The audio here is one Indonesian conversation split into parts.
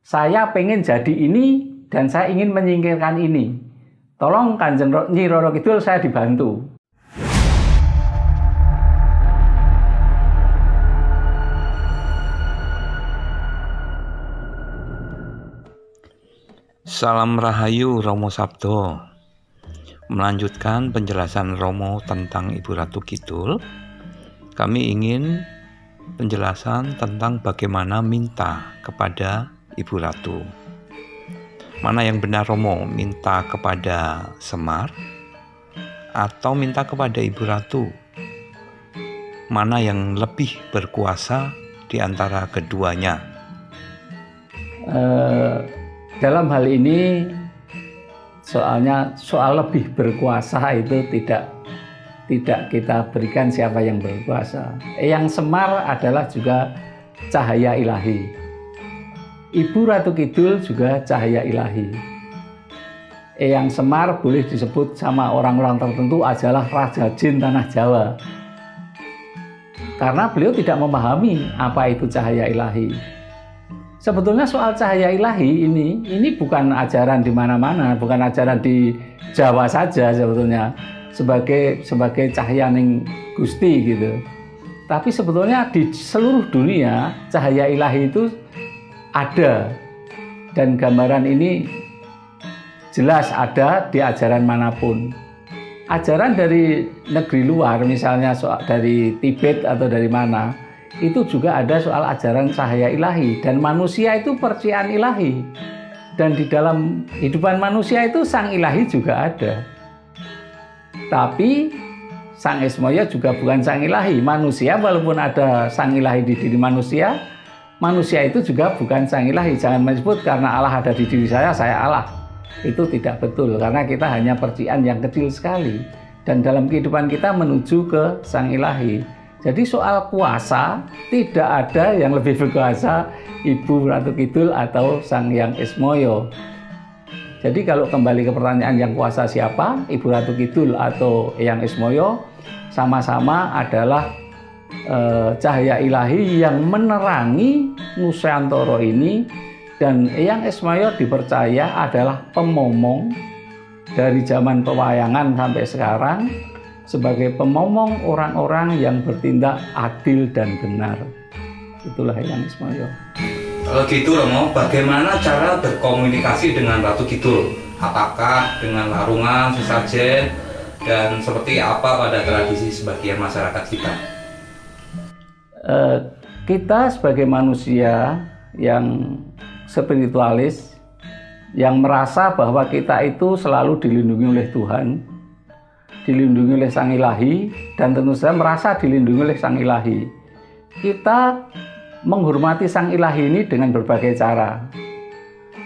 Saya pengen jadi ini dan saya ingin menyingkirkan ini. Tolong Kanjeng Nyi Roro Kidul saya dibantu. Salam Rahayu Romo Sabdo. Melanjutkan penjelasan Romo tentang Ibu Ratu Kidul, kami ingin penjelasan tentang bagaimana minta kepada Ibu Ratu. Mana yang benar, Romo? Minta kepada Semar atau minta kepada Ibu Ratu? Mana yang lebih berkuasa di antara keduanya? Dalam hal ini soal lebih berkuasa itu tidak kita berikan siapa yang berkuasa. Yang Semar adalah juga cahaya ilahi. Ibu Ratu Kidul juga cahaya ilahi. Yang Semar boleh disebut sama orang-orang tertentu adalah Raja Jin Tanah Jawa. Karena beliau tidak memahami apa itu cahaya ilahi. Sebetulnya soal cahaya ilahi ini bukan ajaran di mana-mana, bukan ajaran di Jawa saja sebetulnya sebagai cahaya ning Gusti gitu. Tapi sebetulnya di seluruh dunia cahaya ilahi itu ada, dan gambaran ini jelas ada di ajaran manapun. Ajaran dari negeri luar, misalnya dari Tibet atau dari mana, itu juga ada soal ajaran cahaya ilahi, dan manusia itu percayaan ilahi, dan di dalam kehidupan manusia itu sang ilahi juga ada. Tapi sang Esmoyo juga bukan sang ilahi. Manusia walaupun ada sang ilahi di diri manusia itu juga bukan sang ilahi. Jangan menyebut karena Allah ada di diri saya Allah. Itu tidak betul, karena kita hanya percayaan yang kecil sekali, dan dalam kehidupan kita menuju ke sang ilahi. Jadi soal kuasa, tidak ada yang lebih berkuasa Ibu Ratu Kidul atau Sang Hyang Esmoyo. Jadi kalau kembali ke pertanyaan yang kuasa siapa, Ibu Ratu Kidul atau Hyang Esmoyo, sama-sama adalah cahaya ilahi yang menerangi Nusantara ini, dan Hyang Esmoyo dipercaya adalah pemomong dari zaman pewayangan sampai sekarang, sebagai pemomong orang-orang yang bertindak adil dan benar. Itulah Hyang Esmoyo. Kalau gitu, Romo, bagaimana cara berkomunikasi dengan Ratu Kidul? Apakah dengan larungan, sesajen, dan seperti apa pada tradisi sebagian masyarakat kita? Kita sebagai manusia yang spiritualis, yang merasa bahwa kita itu selalu dilindungi oleh Tuhan, dilindungi oleh Sang Ilahi, dan tentu saja merasa dilindungi oleh Sang Ilahi. Kita menghormati Sang Ilahi ini dengan berbagai cara.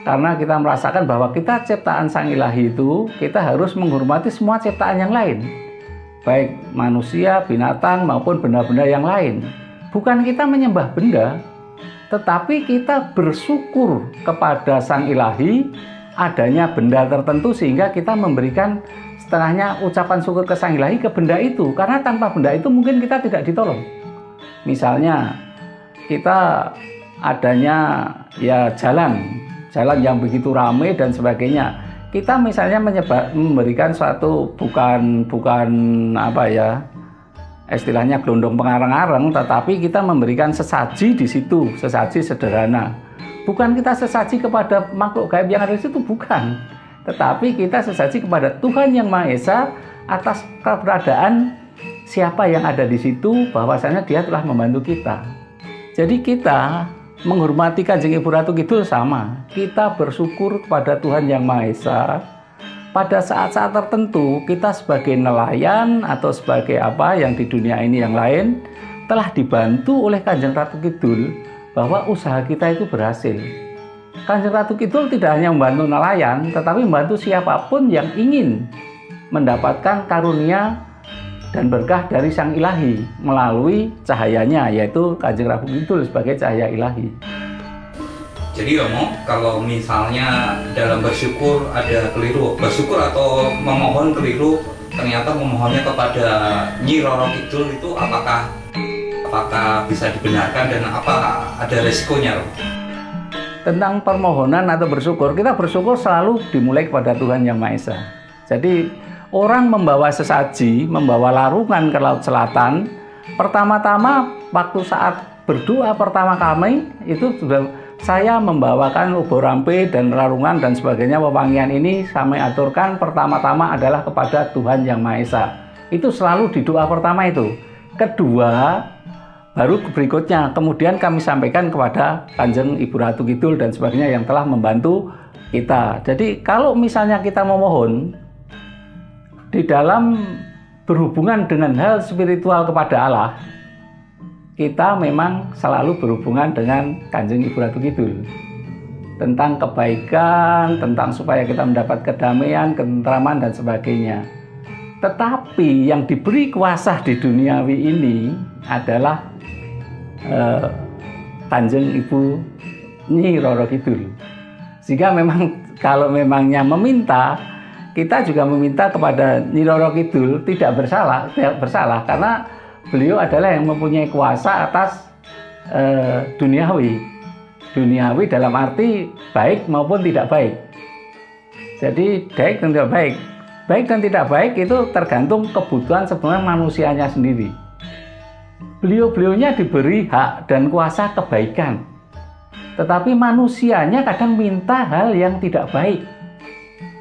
Karena kita merasakan bahwa kita ciptaan Sang Ilahi itu, kita harus menghormati semua ciptaan yang lain, baik manusia, binatang, maupun benda-benda yang lain. Bukan kita menyembah benda, tetapi kita bersyukur kepada Sang Ilahi adanya benda tertentu, sehingga kita memberikan setengahnya ucapan syukur ke Sang Ilahi ke benda itu, karena tanpa benda itu mungkin kita tidak ditolong. Misalnya kita adanya ya jalan yang begitu ramai dan sebagainya, kita misalnya memberikan suatu bukan apa ya istilahnya gelondong pengarang-arang, tetapi kita memberikan sesaji di situ, sesaji sederhana. Bukan kita sesaji kepada makhluk gaib yang ada di situ, bukan. Tetapi kita sesaji kepada Tuhan Yang Maha Esa atas keberadaan siapa yang ada di situ, bahwasanya Dia telah membantu kita. Jadi kita menghormati Kanjeng Ibu Ratu Kidul sama. Kita bersyukur kepada Tuhan Yang Maha Esa. Pada saat-saat tertentu kita sebagai nelayan atau sebagai apa yang di dunia ini yang lain telah dibantu oleh Kanjeng Ratu Kidul bahwa usaha kita itu berhasil. Kanjeng Ratu Kidul tidak hanya membantu nelayan, tetapi membantu siapapun yang ingin mendapatkan karunia dan berkah dari Sang Ilahi melalui cahayanya, yaitu Kanjeng Ratu Kidul sebagai cahaya ilahi. Jadi Romo, kalau misalnya dalam bersyukur ada keliru, bersyukur atau memohon keliru, ternyata memohonnya kepada Nyi Roro Kidul, itu apakah bisa dibenarkan dan apa ada resikonya, Romo? tentang permohonan atau bersyukur, kita bersyukur selalu dimulai kepada Tuhan Yang Maha Esa. Jadi orang membawa sesaji, membawa larungan ke Laut Selatan, pertama-tama waktu saat berdoa pertama kami itu sudah saya membawakan ubur rampe dan larungan dan sebagainya, wewangian ini kami aturkan pertama-tama adalah kepada Tuhan Yang Maha Esa. Itu selalu di doa pertama itu. Kedua, baru berikutnya kemudian kami sampaikan kepada Kanjeng Ibu Ratu Kidul dan sebagainya yang telah membantu kita. Jadi kalau misalnya kita memohon di dalam berhubungan dengan hal spiritual kepada Allah, kita memang selalu berhubungan dengan Kanjeng Ibu Ratu Kidul tentang kebaikan, tentang supaya kita mendapat kedamaian, ketentraman dan sebagainya. Tetapi yang diberi kuasa di duniawi ini adalah Kanjeng Ibu Nyi Roro Kidul. Sehingga memang kalau memangnya meminta, kita juga meminta kepada Nyi Roro Kidul tidak bersalah karena beliau adalah yang mempunyai kuasa atas duniawi dalam arti baik maupun tidak baik. Jadi baik dan tidak baik dan tidak baik itu tergantung kebutuhan sebenarnya manusianya sendiri. Beliau-beliaunya diberi hak dan kuasa kebaikan, tetapi manusianya kadang minta hal yang tidak baik.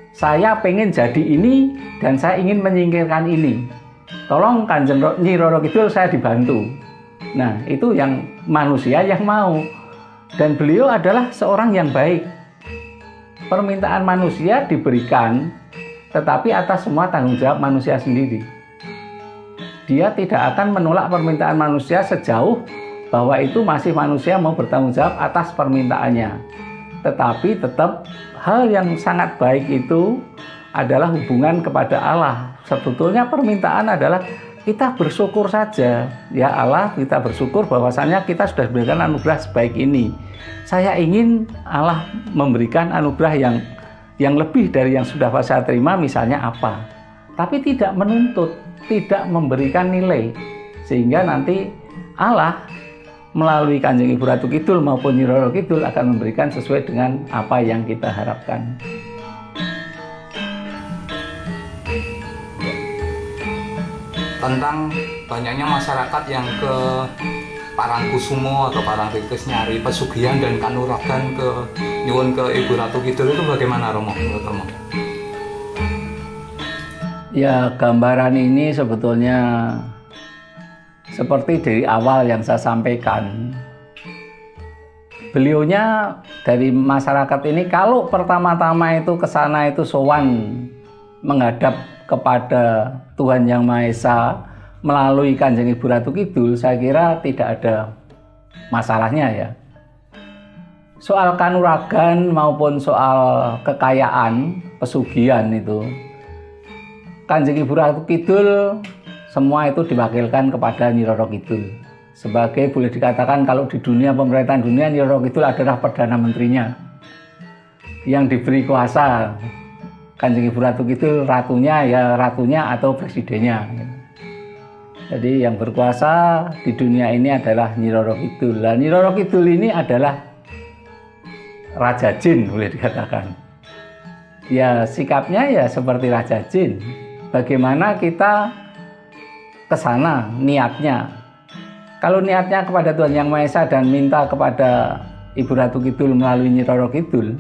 Saya pengen jadi ini dan saya ingin menyingkirkan ini. Tolong Kanjeng Nyi Roro Kidul saya dibantu. Nah, itu yang manusia yang mau. Dan beliau adalah seorang yang baik. Permintaan manusia diberikan, tetapi atas semua tanggung jawab manusia sendiri. Dia tidak akan menolak permintaan manusia sejauh bahwa itu masih manusia mau bertanggung jawab atas permintaannya. Tetapi tetap hal yang sangat baik itu adalah hubungan kepada Allah. Sebetulnya permintaan adalah kita bersyukur saja. Ya Allah, kita bersyukur bahwasanya kita sudah diberikan anugerah sebaik ini. Saya ingin Allah memberikan anugerah yang lebih dari yang sudah saya terima, misalnya apa. Tapi tidak menuntut, tidak memberikan nilai. Sehingga nanti Allah melalui Kanjeng Ibu Ratu Kidul maupun Nyi Roro Kidul akan memberikan sesuai dengan apa yang kita harapkan. Tentang banyaknya masyarakat yang ke Parangkusumo atau Parangtritis nyari pesugihan dan kanuragan ke nyuwun ke Ibu Ratu Kidul itu bagaimana Romo? Ya, gambaran ini sebetulnya seperti dari awal yang saya sampaikan. Beliaunya dari masyarakat ini kalau pertama-tama itu ke sana itu sowan menghadap kepada Tuhan Yang Maha Esa melalui Kanjeng Ibu Ratu Kidul, saya kira tidak ada masalahnya ya. Soal kanuragan maupun soal kekayaan, pesugihan itu, Kanjeng Ibu Ratu Kidul semua itu diwakilkan kepada Nyi Roro Kidul. Sebagai boleh dikatakan kalau di dunia pemerintahan dunia, Nyi Roro Kidul adalah Perdana Menterinya yang diberi kuasa. Kanjeng Ibu Ratu Kidul ratunya ya ratunya atau presidennya. Jadi yang berkuasa di dunia ini adalah Nyi Roro Kidul. Nah, Nyi Roro Kidul ini adalah Raja Jin boleh dikatakan. Ya sikapnya ya seperti Raja Jin. Bagaimana kita ke sana niatnya. Kalau niatnya kepada Tuhan Yang Maha Esa dan minta kepada Ibu Ratu Kidul melalui Nyi Roro Kidul,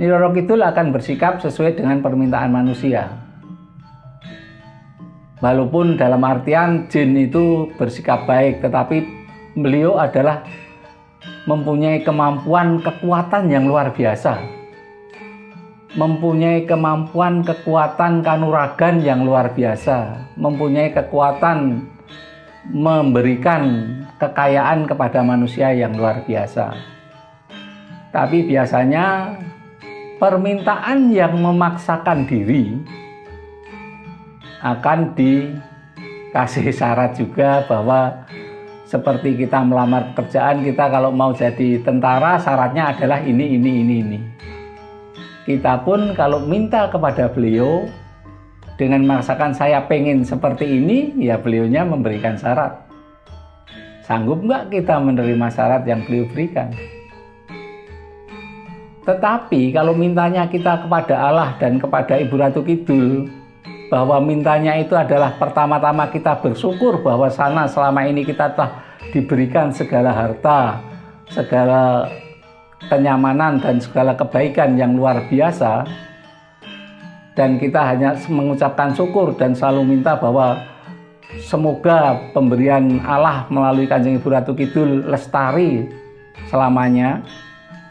Nyi Roro Kidul akan bersikap sesuai dengan permintaan manusia. Walaupun dalam artian jin itu bersikap baik, tetapi beliau adalah mempunyai kemampuan kekuatan yang luar biasa. Mempunyai kemampuan kekuatan kanuragan yang luar biasa. Mempunyai kekuatan memberikan kekayaan kepada manusia yang luar biasa. Tapi biasanya permintaan yang memaksakan diri akan dikasih syarat juga bahwa seperti kita melamar pekerjaan, kita kalau mau jadi tentara syaratnya adalah ini. Kita pun kalau minta kepada beliau dengan memaksakan saya pengen seperti ini, ya beliaunya memberikan syarat. Sanggup nggak kita menerima syarat yang beliau berikan? Tetapi kalau mintanya kita kepada Allah dan kepada Ibu Ratu Kidul, bahwa mintanya itu adalah pertama-tama kita bersyukur bahwa sana selama ini kita telah diberikan segala harta, segala kenyamanan dan segala kebaikan yang luar biasa, dan kita hanya mengucapkan syukur dan selalu minta bahwa semoga pemberian Allah melalui Kanjeng Ibu Ratu Kidul lestari selamanya.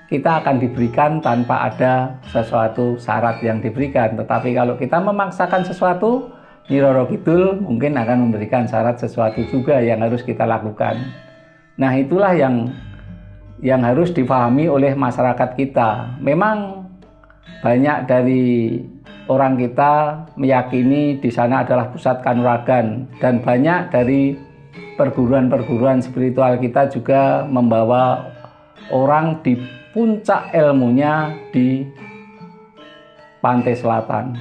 Kita akan diberikan tanpa ada sesuatu syarat yang diberikan. Tetapi kalau kita memaksakan sesuatu, Nyi Roro Kidul mungkin akan memberikan syarat sesuatu juga yang harus kita lakukan. Nah, itulah yang harus difahami oleh masyarakat kita. Memang banyak dari orang kita meyakini di sana adalah pusat kanuragan, dan banyak dari perguruan-perguruan spiritual kita juga membawa orang di puncak ilmunya di pantai selatan.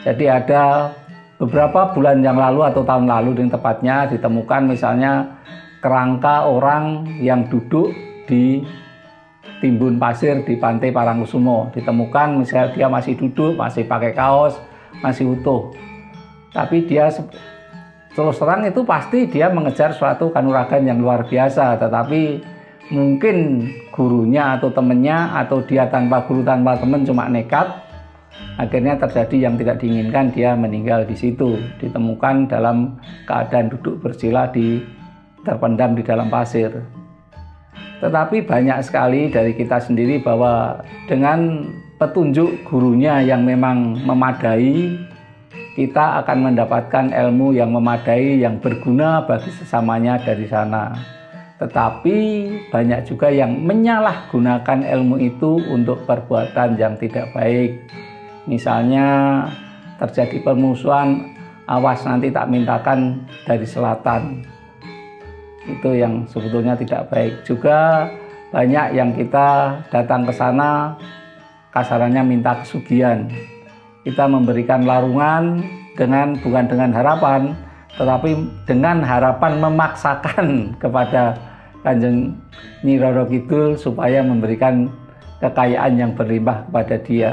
Jadi ada beberapa bulan yang lalu atau tahun lalu tepatnya ditemukan misalnya kerangka orang yang duduk di timbun pasir di pantai Parangkusumo. Ditemukan misalnya dia masih duduk, masih pakai kaos, masih utuh. Tapi dia terus terang itu pasti dia mengejar suatu kanuragan yang luar biasa, tetapi mungkin gurunya atau temennya atau dia tanpa guru tanpa teman cuma nekat, akhirnya terjadi yang tidak diinginkan, dia meninggal di situ, ditemukan dalam keadaan duduk bersila terpendam di dalam pasir. Tetapi banyak sekali dari kita sendiri bahwa dengan petunjuk gurunya yang memang memadai, kita akan mendapatkan ilmu yang memadai yang berguna bagi sesamanya dari sana. Tetapi banyak juga yang menyalahgunakan ilmu itu untuk perbuatan yang tidak baik. Misalnya terjadi permusuhan, awas nanti tak mintakan dari selatan. Itu yang sebetulnya tidak baik. Juga banyak yang kita datang ke sana kasarannya minta kesugihan. Kita memberikan larungan bukan dengan harapan, tetapi dengan harapan memaksakan kepada Kanjeng Nyi Roro Kidul supaya memberikan kekayaan yang berlimpah kepada dia.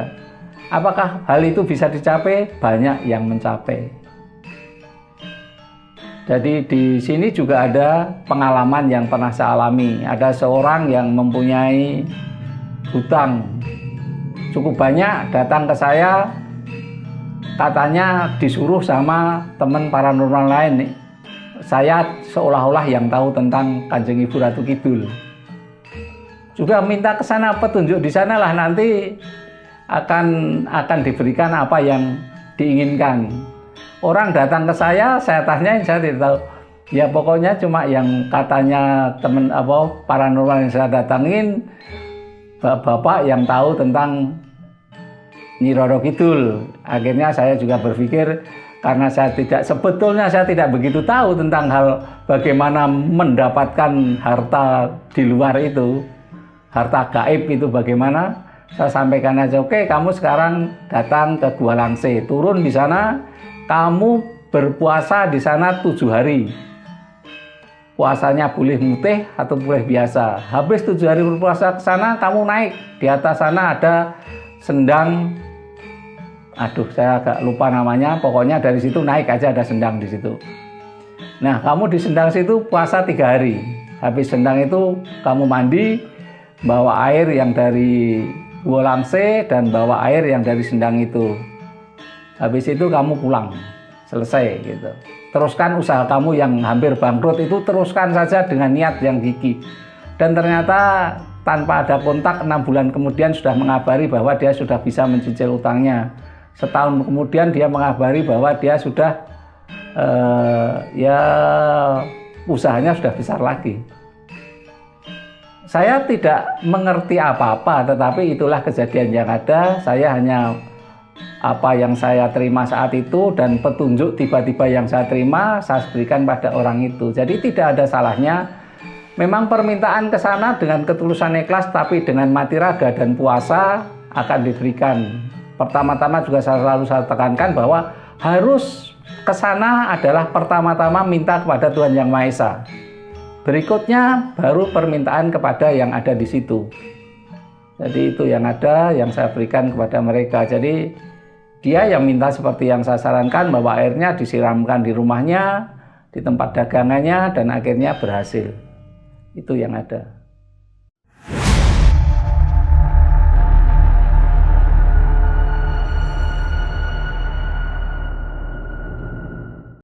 Apakah hal itu bisa dicapai? Banyak yang mencapai. Jadi di sini juga ada pengalaman yang pernah saya alami. Ada seorang yang mempunyai hutang cukup banyak, datang ke saya, katanya disuruh sama teman paranormal lain nih. Saya seolah-olah yang tahu tentang Kanjeng Ibu Ratu Kidul. Juga minta ke sana petunjuk, di sanalah nanti akan diberikan apa yang diinginkan. Orang datang ke saya tanyain, saya tidak tahu. Ya pokoknya cuma yang katanya teman paranormal yang saya datangin, bapak yang tahu tentang Nyi Roro Kidul. Akhirnya saya juga berpikir, karena sebetulnya saya tidak begitu tahu tentang hal bagaimana mendapatkan harta di luar itu, harta gaib itu bagaimana. Saya sampaikan aja, oke, kamu sekarang datang ke Gua Langse, turun di sana, kamu berpuasa di sana 7 hari. Puasanya boleh mutih atau boleh biasa. Habis 7 hari berpuasa ke sana, kamu naik di atas sana ada sendang. Aduh, saya agak lupa namanya. Pokoknya dari situ naik aja, ada sendang di situ. Nah, kamu di sendang situ puasa 3 hari. Habis sendang itu kamu mandi, bawa air yang dari Gua Langse dan bawa air yang dari sendang itu. Habis itu kamu pulang, selesai gitu. Teruskan usaha kamu yang hampir bangkrut itu, teruskan saja dengan niat yang gigih. Dan ternyata tanpa ada kontak, 6 bulan kemudian sudah mengabari bahwa dia sudah bisa mencicil utangnya. Setahun kemudian dia mengabari bahwa dia sudah usahanya sudah besar lagi. Saya tidak mengerti apa-apa, tetapi itulah kejadian yang ada. Saya hanya apa yang saya terima saat itu, dan petunjuk tiba-tiba yang saya terima, saya berikan pada orang itu. Jadi tidak ada salahnya. Memang permintaan ke sana dengan ketulusan ikhlas, tapi dengan mati raga dan puasa akan diberikan. Pertama-tama juga saya tekankan bahwa harus ke sana adalah pertama-tama minta kepada Tuhan Yang Maha Esa. Berikutnya baru permintaan kepada yang ada di situ. Jadi itu yang ada, yang saya berikan kepada mereka. Jadi dia yang minta seperti yang saya sarankan, bahwa airnya disiramkan di rumahnya, di tempat dagangannya, dan akhirnya berhasil. Itu yang ada.